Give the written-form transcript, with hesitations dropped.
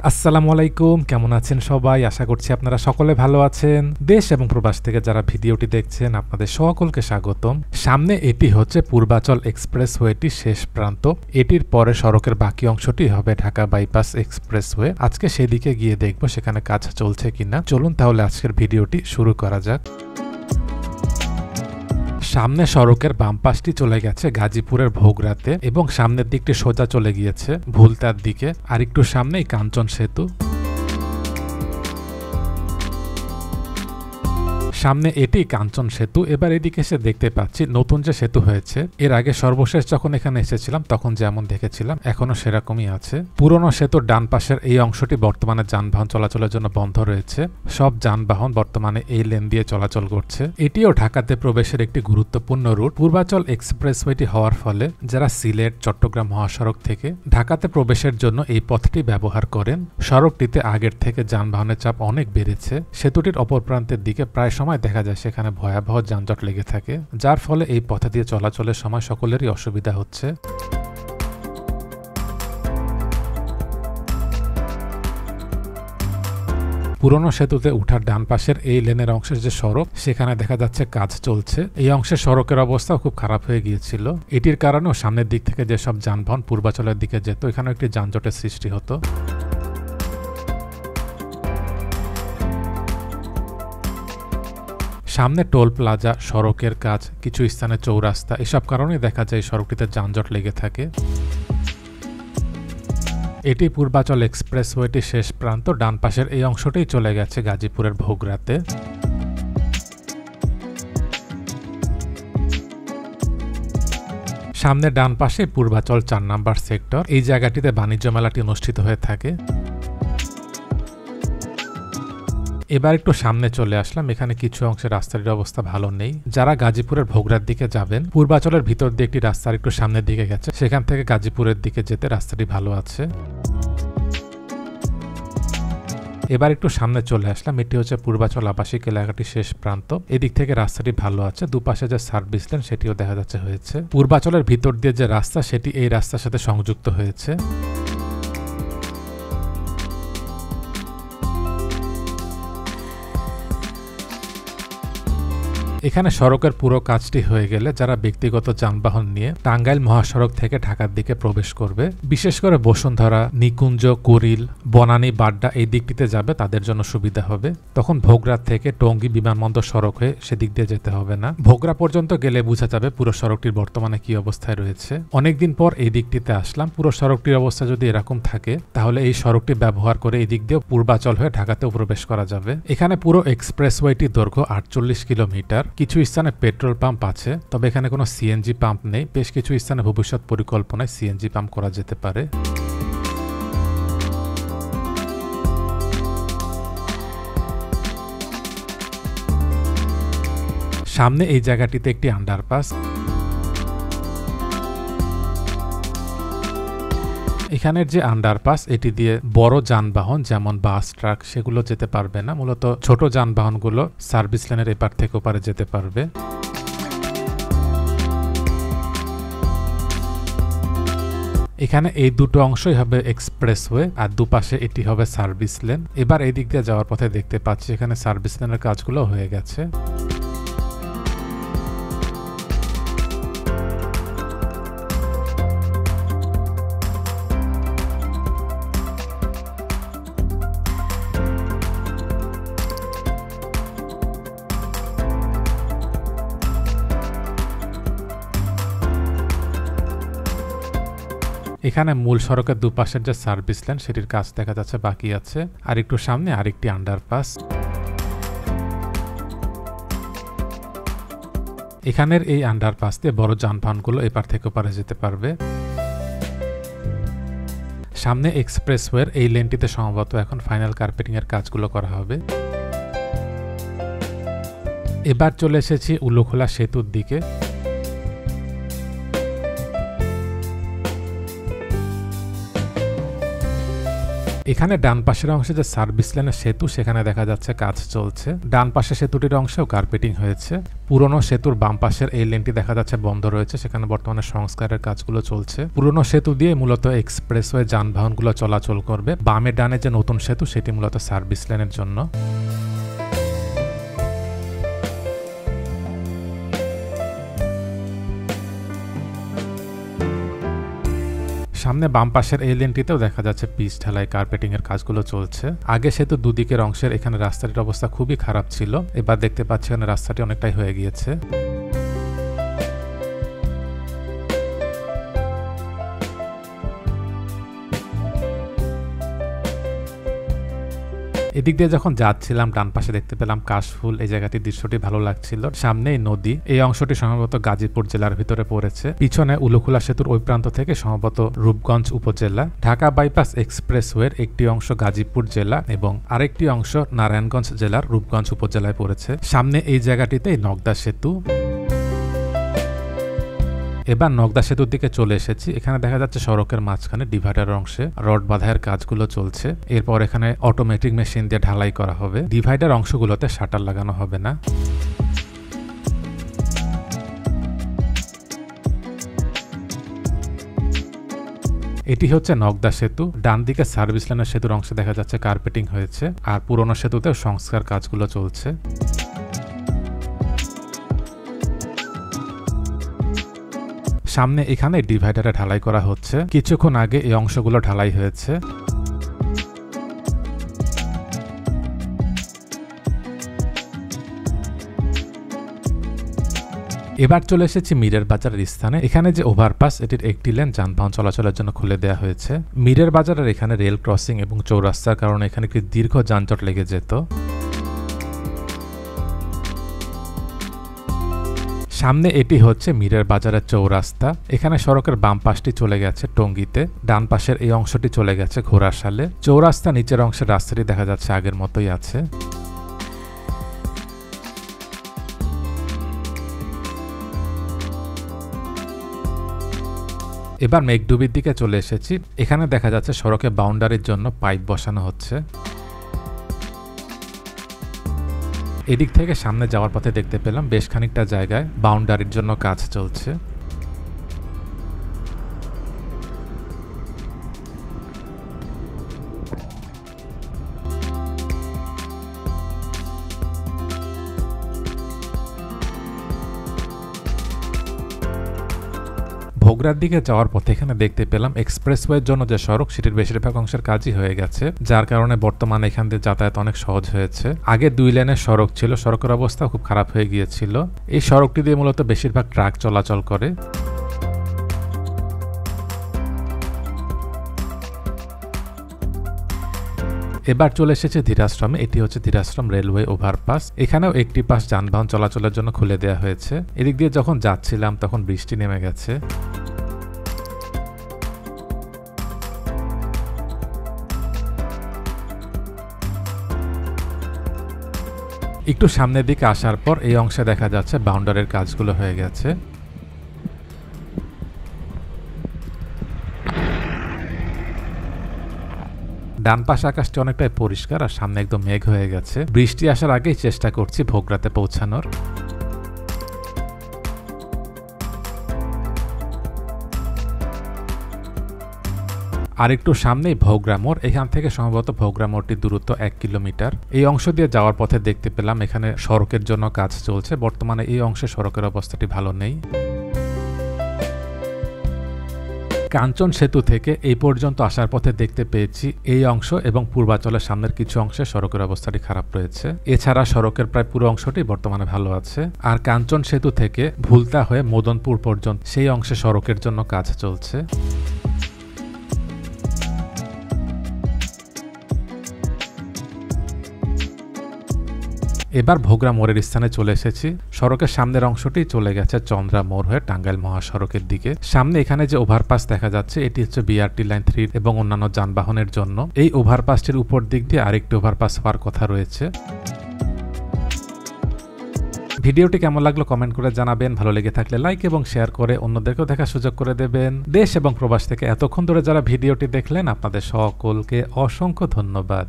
আসসালামু আলাইকুম, কেমন আছেন সবাই? আশা করছি আপনারা সকলে ভালো আছেন। দেশ এবং প্রবাস থেকে যারা ভিডিওটি দেখছেন আপনাদের সকলকে স্বাগতম। সামনে এটি হচ্ছে পূর্বাচল এক্সপ্রেসওয়েটির শেষ প্রান্ত। এটির পরে সড়কের বাকি অংশটি হবে ঢাকা বাইপাস এক্সপ্রেসওয়ে। আজকে সেদিকে গিয়ে দেখব সেখানে কাজ চলছে কিনা। চলুন তাহলে আজকের ভিডিওটি শুরু করা যাক। সামনে সড়কের বাম পাশটি চলে গেছে গাজীপুরের ভোগরাতে এবং সামনের দিকটি সোজা চলে গিয়েছে ভুলতার দিকে। আর একটু সামনেই কাঞ্চন সেতু। সামনে এটি কাঞ্চন সেতু। এবার এদিকে এসে দেখতে পাচ্ছি নতুন যে সেতু হয়েছে, এর আগে সর্বশেষ যখন এখানে এসেছিলাম তখন যেমন দেখেছিলাম এখনো সেরকমই আছে। পুরনো সেতুর ডান পাশের এই অংশটি বর্তমানে যানবাহন চলাচলের জন্য বন্ধ রয়েছে। সব যানবাহন বর্তমানে এই লেন দিয়ে চলাচল করছে। এটিও ঢাকাতে প্রবেশের একটি গুরুত্বপূর্ণ রুট। পূর্বাচল এক্সপ্রেসওয়েটি হওয়ার ফলে যারা সিলেট, চট্টগ্রাম মহাসড়ক থেকে ঢাকাতে প্রবেশের জন্য এই পথটি ব্যবহার করেন। সড়কটিতে আগের থেকে যানবাহনের চাপ অনেক বেড়েছে। সেতুটির অপর প্রান্তের দিকে প্রায় সময় দেখা যায় সেখানে ভয়াবহ যানজট লেগে থাকে, যার ফলে এই পথ দিয়ে চলাচলের সময় সকলেরই অসুবিধা হচ্ছে। পুরনো সেতুতে উঠার ডান পাশের এই লেনের অংশের যে সড়ক, সেখানে দেখা যাচ্ছে কাজ চলছে। এই অংশের সড়কের অবস্থাও খুব খারাপ হয়ে গিয়েছিল। এটির কারণেও সামনের দিক থেকে যেসব যানবাহন পূর্বাচলের দিকে যেত, এখানেও একটি যানজটের সৃষ্টি হতো। সামনে টোল প্লাজা, সড়কের কাজ, কিছু স্থানে চৌরাস্তা, এসব কারণে দেখা যায় সড়কটিতে যানজট লেগে থাকে। এটি পূর্বাচল এক্সপ্রেসওয়েটির শেষ প্রান্ত। ডান পাশের এই অংশটাই চলে গেছে গাজীপুরের ভোগরাতে। সামনে ডান পাশে পূর্বাচল 4 নম্বর সেক্টর। এই জায়গাটিতে বাণিজ্য মেলাটি অনুষ্ঠিত হয়ে থাকে। এবার একটু সামনে চলে আসলাম। এখানে কিছু অংশের রাস্তাটির অবস্থা ভালো নেই। যারা গাজীপুরের ভোগরার দিকে যাবেন, পূর্বাচলের ভিতর দিয়ে একটি রাস্তার একটু সামনের দিকে গেছে, সেখান থেকে গাজীপুরের দিকে যেতে রাস্তাটি ভালো আছে। এবার একটু সামনে চলে আসলাম। এটি হচ্ছে পূর্বাচল আবাসিক এলাকাটির শেষ প্রান্ত। এদিক থেকে রাস্তাটি ভালো আছে। দুপাশে যে সার্ভিস লেন সেটিও দেখা যাচ্ছে হয়েছে। পূর্বাচলের ভিতর দিয়ে যে রাস্তা, সেটি এই রাস্তার সাথে সংযুক্ত হয়েছে। এখানে সড়কের পুরো কাজটি হয়ে গেলে যারা ব্যক্তিগত যানবাহন নিয়ে টাঙ্গাইল মহাসড়ক থেকে ঢাকার দিকে প্রবেশ করবে, বিশেষ করে বসুন্ধরা, নিকুঞ্জ, কুড়িল, বনানী, বাড্ডা এই দিকটিতে যাবে, তাদের জন্য সুবিধা হবে। তখন ভোগড়া থেকে টঙ্গী বিমানবন্দর সড়ক হয়ে সেদিক দিয়ে যেতে হবে না। ভোগড়া পর্যন্ত গেলে বোঝা যাবে পুরো সড়কটির বর্তমানে কি অবস্থায় রয়েছে। অনেকদিন পর এই দিকটিতে আসলাম। পুরো সড়কটির অবস্থা যদি এরকম থাকে, তাহলে এই সড়কটি ব্যবহার করে এই দিক দিয়েও পূর্বাচল হয়ে ঢাকাতেও প্রবেশ করা যাবে। এখানে পুরো এক্সপ্রেসওয়েটির দৈর্ঘ্য 48 কিলোমিটার। কিছু স্থানে পেট্রোল পাম্প আছে, তবে এখানে কোনো সিএনজি পাম্প নেই। বেশ কিছু স্থানে ভবিষ্যৎ পরিকল্পনায় সিএনজি পাম্প করা যেতে পারে। সামনে এই জায়গাটিতে একটি আন্ডারপাস। এখানের যে আন্ডারপাস, এটি দিয়ে বড় যানবাহন যেমন বাস, ট্রাক সেগুলো যেতে পারবে না। মূলত ছোট যানবাহনগুলো সার্ভিস লেনের এপার থেকে ওপারে যেতে পারবে। এখানে এই দুটো অংশই হবে এক্সপ্রেসওয়ে, আর দুপাশে এটি হবে সার্ভিস লেন। এবার এই দিক দিয়ে যাওয়ার পথে দেখতে পাচ্ছি এখানে সার্ভিস লেনের কাজগুলো হয়ে গেছে। এখানে মূল সড়কের দুপাশের যে সার্ভিস লেন সেটির কাজ দেখা যাচ্ছে বাকি আছে। আর একটু সামনে আরেকটি আন্ডারপাস। এখানের এই আন্ডারপাস দিয়ে বড় যানবাহনগুলো এপার থেকে ওপারে যেতে পারবে। সামনে এক্সপ্রেসওয়ের এই লেনটিতে সম্ভবত এখন ফাইনাল কার্পেটিং এর কাজগুলো করা হবে। এবার চলে এসেছি উলুখোলা সেতুর দিকে। এখানে ডান পাশের অংশে যে সার্ভিস লাইনের সেতু সেখানে দেখা যাচ্ছে কাজ চলছে। ডান পাশে সেতুটির অংশেও কার্পেটিং হয়েছে। পুরনো সেতুর বাম পাশের এই লেনটি দেখা যাচ্ছে বন্ধ রয়েছে, সেখানে বর্তমানে সংস্কারের কাজগুলো চলছে। পুরনো সেতু দিয়ে মূলত এক্সপ্রেসওয়ে যানবাহনগুলো চলাচল করবে। বামে ডানে যে নতুন সেতু সেটি মূলত সার্ভিস লাইনের জন্য। সামনে বাম পাশের এই লেনটিতেও দেখা যাচ্ছে পিচ ঢালাই কার্পেটিং এর কাজগুলো চলছে। আগে সেতু দুদিকের অংশের এখানে রাস্তাটির অবস্থা খুবই খারাপ ছিল, এবার দেখতে পাচ্ছি এখানে রাস্তাটি অনেকটাই হয়ে গিয়েছে। এদিক দিয়ে যখন যাচ্ছিলাম ডান পাশে দেখতে পেলাম কাশফুল, এই জায়গাটির দৃশ্যটি ভালো লাগছিল। সামনেই নদী, এই অংশটি সম্ভবত গাজীপুর জেলার ভিতরে পড়েছে। পিছনে উলুখোলা সেতুর ওই প্রান্ত থেকে সম্ভবত রূপগঞ্জ উপজেলা। ঢাকা বাইপাস এক্সপ্রেসওয়ের একটি অংশ গাজীপুর জেলা এবং আরেকটি অংশ নারায়ণগঞ্জ জেলার রূপগঞ্জ উপজেলায় পড়েছে। সামনে এই জায়গাটিতে নগদা সেতু। এবার নগদা সেতুর দিকে চলে এসেছি। এখানে দেখা যাচ্ছে সড়কের মাঝখানে ডিভাইডার অংশে রড বাঁধাইয়ের কাজগুলো চলছে। এরপর এখানে অটোমেটিক মেশিন দিয়ে ঢালাই করা হবে। ডিভাইডার অংশগুলোতে শাটার লাগানো হবে না। এটি হচ্ছে নগদা সেতু। ডান দিকে সার্ভিস লাইনের সেতুর অংশে দেখা যাচ্ছে কার্পেটিং হয়েছে, আর পুরনো সেতুতেও সংস্কার কাজগুলো চলছে। সামনে এখানে ডিভাইডারে ঢালাই করা হচ্ছে। কিছুক্ষণ আগে এই অংশগুলো ঢালাই হয়েছে। এবার চলে এসেছি মিরের বাজারের স্থানে। এখানে যে ওভারপাস, এটির একটি লেন যানবাহন চলাচলের জন্য খুলে দেওয়া হয়েছে। মিরের বাজারের এখানে রেল ক্রসিং এবং চৌরাস্তার কারণে এখানে একটি দীর্ঘ যানজট লেগে যেত। সামনে এটি হচ্ছে মিরের বাজারের চৌরাস্তা। এখানে সড়কের বাম পাশটি চলে গেছে টঙ্গীতে, ডান পাশের এই অংশটি চলে গেছে ঘোড়াশালে। চৌরাস্তা নিচের অংশের রাস্তাটি দেখা যাচ্ছে আগের মতোই আছে। এবার মেঘডুবির দিকে চলে এসেছি। এখানে দেখা যাচ্ছে সড়কে বাউন্ডারির জন্য পাইপ বসানো হচ্ছে। এদিক থেকে সামনে যাওয়ার পথে দেখতে পেলাম বেশ খানিকটা জায়গায় বাউন্ডারির জন্য কাজ চলছে। বগুড়ার দিকে যাওয়ার পথে এখানে দেখতে পেলাম এক্সপ্রেসওয়ের জন্য যে সড়ক সেটির বেশিরভাগ অংশের কাজই হয়ে গেছে, যার কারণে বর্তমানে এখান দিয়ে যাতায়াত অনেক সহজ হয়েছে। আগে 2 লেনের সড়ক ছিল, সড়কের অবস্থা খুব খারাপ হয়ে গিয়েছিল। এই সড়কটি দিয়ে মূলত বেশিরভাগ ট্রাক চলাচল করে। এবার চলে এসেছে ধীরাশ্রমে। এটি হচ্ছে ধীরাশ্রম রেলওয়ে ওভারপাস। এখানেও একটি পাশ যানবাহন চলাচলের জন্য খুলে দেওয়া হয়েছে। এদিক দিয়ে যখন যাচ্ছিলাম তখন বৃষ্টি নেমে গেছে। একটু সামনের দিকে আসার পর এই অংশে দেখা যাচ্ছে বাউন্ডারির কাজগুলো হয়ে গেছে। ডান পাশে আকাশটি অনেকটাই পরিষ্কার আর সামনে একদম মেঘ হয়ে গেছে। বৃষ্টি আসার আগেই চেষ্টা করছি বগুড়াতে পৌঁছানোর। আর একটু সামনেই ভোগড়া মোড়। এখান থেকে সম্ভবত ভোগড়া মোড়টির দূরত্ব 1 কিলোমিটার। এই অংশ দিয়ে যাওয়ার পথে দেখতে পেলাম এখানে সড়কের জন্য কাজ চলছে। বর্তমানে এই অংশে সড়কের অবস্থাটি ভালো নেই। কাঞ্চন সেতু থেকে এই পর্যন্ত আসার পথে দেখতে পেয়েছি এই অংশ এবং পূর্বাচলের সামনের কিছু অংশে সড়কের অবস্থাটি খারাপ রয়েছে। এছাড়া সড়কের প্রায় পুরো অংশটি বর্তমানে ভালো আছে। আর কাঞ্চন সেতু থেকে ভুলতা হয়ে মদনপুর পর্যন্ত সেই অংশে সড়কের জন্য কাজ চলছে। এবার ভোগড়া মোড়ের স্থানে চলে এসেছি। সড়কের সামনের অংশটি চলে গেছে চন্দ্রা মোড় হয়ে টাঙ্গাইল মহাসড়কের দিকে। সামনে এখানে যে ওভারপাস দেখা যাচ্ছে এটি হচ্ছে বিআরটি লাইন 3 এবং অন্যান্য যানবাহনের জন্য। এই ওভারপাসটির উপর দিক দিয়ে আরেকটি ওভারপাস হওয়ার কথা রয়েছে। ভিডিওটি কেমন লাগলো কমেন্ট করে জানাবেন, ভালো লেগে থাকলে লাইক এবং শেয়ার করে অন্যদেরকেও দেখার সুযোগ করে দেবেন। দেশ এবং প্রবাস থেকে এতক্ষণ ধরে যারা ভিডিওটি দেখলেন আপনাদের সকলকে অসংখ্য ধন্যবাদ।